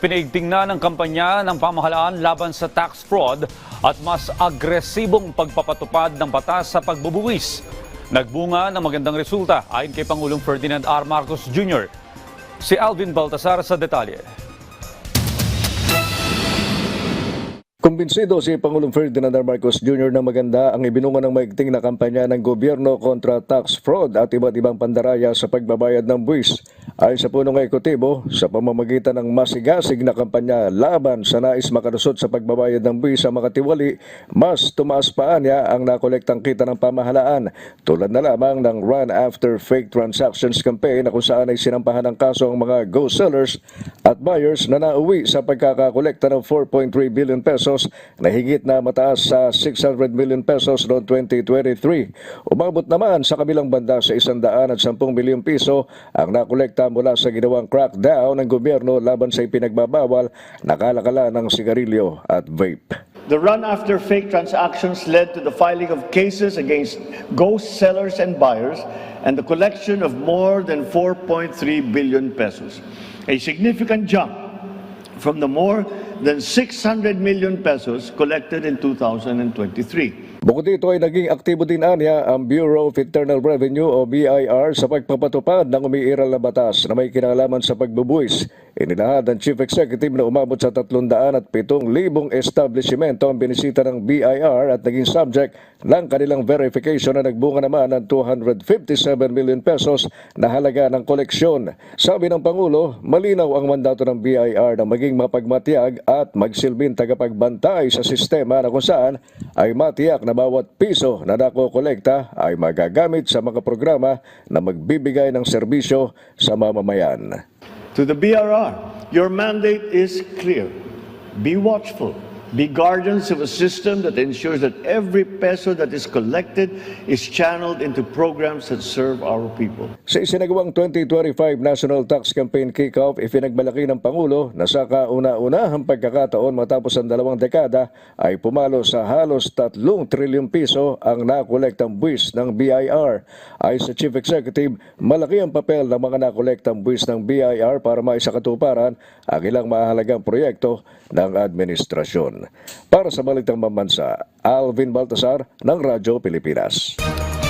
Pinaigting na ng kampanya ng pamahalaan laban sa tax fraud at mas agresibong pagpapatupad ng batas sa pagbubuwis. Nagbunga ng magandang resulta ayon kay Pangulong Ferdinand R. Marcos Jr. Si Alvin Baltasar sa detalye. Kumbinsido si Pangulong Ferdinand R. Marcos Jr. na maganda ang ibinunga ng maigting na kampanya ng gobyerno kontra tax fraud at iba't ibang pandaraya sa pagbabayad ng buwis. Ayon sa punong ekutibo, sa pamamagitan ng masigasig na kampanya laban sa nais makalusot sa pagbabayad ng buwis sa makatiwali, mas tumaas pa niya ang nakolektang kita ng pamahalaan. Tulad na lamang ng Run After Fake Transactions campaign na kung saan ay sinampahan ng kaso ang mga ghost sellers at buyers na nauwi sa pagkakakolekta ng 4.3 billion pesos na higit na mataas sa 600 million pesos noong 2023. Umabot naman sa kabilang banda sa 110 milyong piso ang nakolekta mula sa ginawang crackdown ng gobyerno laban sa ipinagbabawal na kalakalan ng sigarilyo at vape. The run after fake transactions led to the filing of cases against ghost sellers and buyers and the collection of more than 4.3 billion pesos, a significant jump from the more than 600 million pesos collected in 2023. Bukod dito ay naging aktibo din anya ang Bureau of Internal Revenue o BIR sa pagpapatupad ng umiiral na batas na may kinalaman sa pagbubuwis. Inilahad ng Chief Executive na umabot sa 307,000 establishmento ang binisita ng BIR at naging subject ng kanilang verification na nagbunga naman ng 257 million pesos na halaga ng koleksyon. Sabi ng Pangulo, malinaw ang mandato ng BIR na maging mapagmatiyag at magsilbing tagapagbantay sa sistema na kung saan ay matiyak na bawat piso na nakokolekta ay magagamit sa mga programa na magbibigay ng serbisyo sa mamamayan. To the BRR, your mandate is clear. Be watchful. Be guardians of a system that ensures that every peso that is collected is channeled into programs that serve our people. Sa isinagawang 2025 National Tax Campaign Kickoff, ipinagmalaki ng Pangulo na sa kauna-unahang pagkakataon matapos ang 2 dekada ay pumalo sa halos 3 trilyong piso ang nakolektang buwis ng BIR. Ay sa Chief Executive, malaki ang papel ng mga nakolektang buwis ng BIR para maisakatuparan ang ilang mahalagang proyekto ng administrasyon. Para sa Balitang Pambansa, Alvin Baltasar ng Radyo Pilipinas.